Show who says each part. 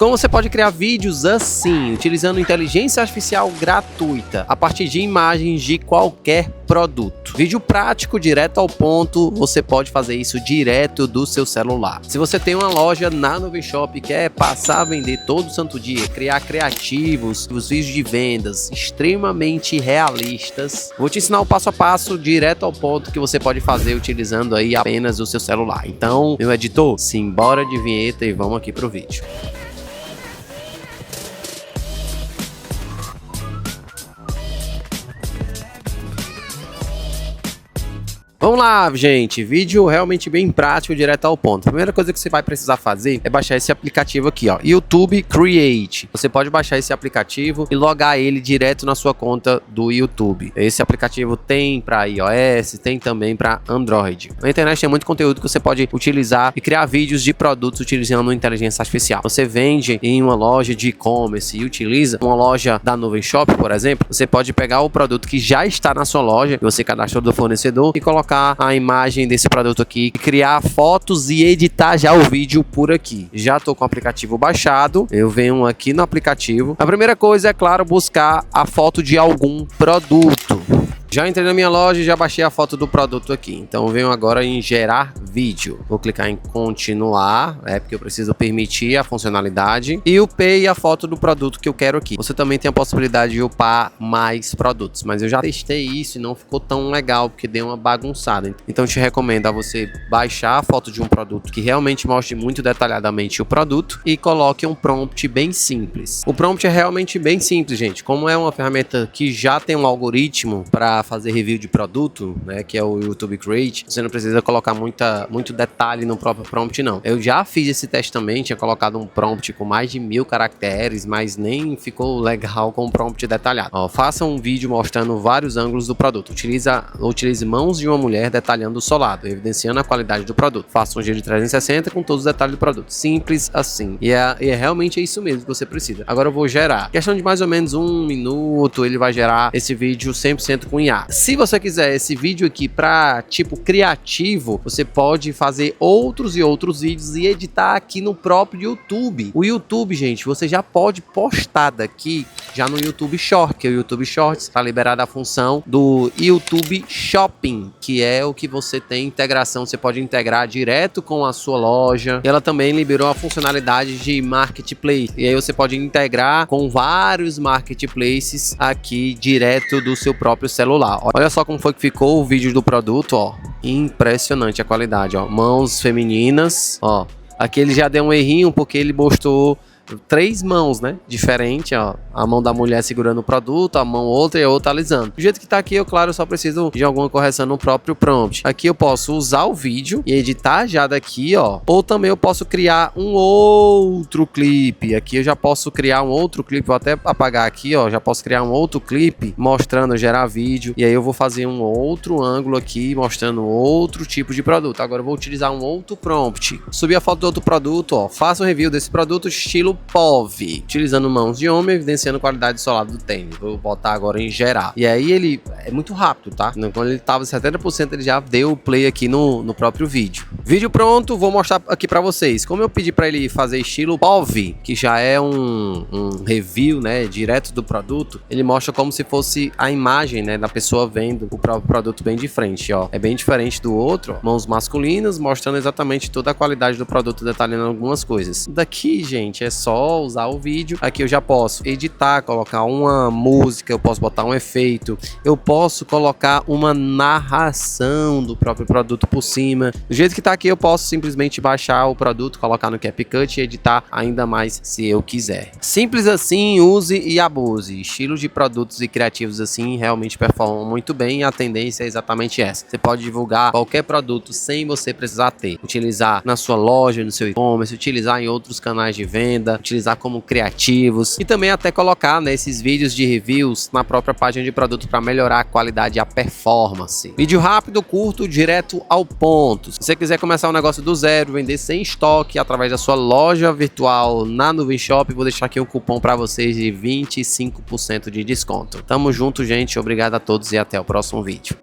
Speaker 1: Como você pode criar vídeos assim, utilizando inteligência artificial gratuita, a partir de imagens de qualquer produto. Vídeo prático, direto ao ponto, você pode fazer isso direto do seu celular. Se você tem uma loja na Nuvem Shop e quer passar a vender todo santo dia, criar criativos, os vídeos de vendas extremamente realistas, vou te ensinar o passo a passo, direto ao ponto, que você pode fazer utilizando aí apenas o seu celular. Então, meu editor, simbora de vinheta e vamos aqui pro vídeo. Vamos lá, gente, vídeo realmente bem prático, direto ao ponto. A primeira coisa que você vai precisar fazer é baixar esse aplicativo aqui, ó, YouTube Create. Você pode baixar esse aplicativo e logar ele direto na sua conta do YouTube. Esse aplicativo tem para iOS, tem também para Android. Na internet tem muito conteúdo que você pode utilizar e criar vídeos de produtos utilizando inteligência artificial. Você vende em uma loja de e-commerce e utiliza uma loja da Nuvem Shop, por exemplo, você pode pegar o produto que já está na sua loja, você cadastrou do fornecedor e colocar a imagem desse produto aqui, criar fotos e editar já o vídeo por aqui. Já tô com o aplicativo baixado, eu venho aqui no aplicativo. A primeira coisa é, claro, buscar a foto de algum produto. Já entrei na minha loja e já baixei a foto do produto aqui. Então eu venho agora em gerar vídeo. Vou clicar em continuar, porque eu preciso permitir a funcionalidade. E upei a foto do produto que eu quero aqui. Você também tem a possibilidade de upar mais produtos. Mas eu já testei isso e não ficou tão legal, porque deu uma bagunçada. Então eu te recomendo a você baixar a foto de um produto que realmente mostre muito detalhadamente o produto e coloque um prompt bem simples. O prompt é realmente bem simples, gente. Como é uma ferramenta que já tem um algoritmo para fazer review de produto, né, que é o YouTube Create, você não precisa colocar muito detalhe no próprio prompt, não. Eu já fiz esse teste também, tinha colocado um prompt com mais de 1000 caracteres, mas nem ficou legal com um prompt detalhado. Ó, faça um vídeo mostrando vários ângulos do produto. Utilize mãos de uma mulher detalhando o solado, evidenciando a qualidade do produto. Faça um giro de 360 com todos os detalhes do produto. Simples assim. E é realmente isso mesmo que você precisa. Agora eu vou gerar. Questão de mais ou menos 1 minuto, ele vai gerar esse vídeo 100% com IA. Se você quiser esse vídeo aqui para tipo criativo, você pode fazer outros e outros vídeos e editar aqui no próprio YouTube. O YouTube, gente, você já pode postar daqui já no YouTube Short, que o YouTube Shorts está liberada a função do YouTube Shopping, que é o que você tem integração, você pode integrar direto com a sua loja. Ela também liberou a funcionalidade de Marketplace, e aí você pode integrar com vários marketplaces aqui direto do seu próprio celular. Olha só como foi que ficou o vídeo do produto, ó. Impressionante a qualidade, ó. Mãos femininas, ó. Aqui ele já deu um errinho porque ele mostrou 3 mãos, né? Diferente, ó. A mão da mulher segurando o produto, a mão outra e a outra alisando. Do jeito que tá aqui, eu, claro, só preciso de alguma correção no próprio prompt. Aqui eu posso usar o vídeo e editar já daqui, ó. Ou também eu posso criar um outro clipe. Aqui eu já posso criar um outro clipe. Vou até apagar aqui, ó. Já posso criar um outro clipe mostrando, gerar vídeo. E aí eu vou fazer um outro ângulo aqui mostrando outro tipo de produto. Agora eu vou utilizar um outro prompt. Subir a foto do outro produto, ó. Faça um review desse produto estilo POV, utilizando mãos de homem, evidenciando a qualidade do solado do tênis. Vou botar agora em gerar. E aí ele é muito rápido, tá? Quando ele tava 70%, ele já deu o play aqui no próprio vídeo. Vídeo pronto, vou mostrar aqui pra vocês. Como eu pedi pra ele fazer estilo POV, que já é um review, né, direto do produto, ele mostra como se fosse a imagem, né, da pessoa vendo o próprio produto bem de frente, ó. É bem diferente do outro, ó. Mãos masculinas, mostrando exatamente toda a qualidade do produto, detalhando algumas coisas. Daqui, gente, é só usar o vídeo. Aqui eu já posso editar, colocar uma música, eu posso botar um efeito, eu posso colocar uma narração do próprio produto por cima. Do jeito que tá aqui, eu posso simplesmente baixar o produto, colocar no CapCut e editar ainda mais se eu quiser. Simples assim, use e abuse. Estilos de produtos e criativos assim realmente performam muito bem e a tendência é exatamente essa. Você pode divulgar qualquer produto sem você precisar ter. Utilizar na sua loja, no seu e-commerce, utilizar em outros canais de venda, utilizar como criativos e também até colocar nesses vídeos de reviews na própria página de produto para melhorar a qualidade e a performance. Vídeo rápido, curto, direto ao ponto. Se você quiser começar um negócio do zero, vender sem estoque através da sua loja virtual na Nuvem Shop, vou deixar aqui um cupom para vocês de 25% de desconto. Tamo junto, gente. Obrigado a todos e até o próximo vídeo.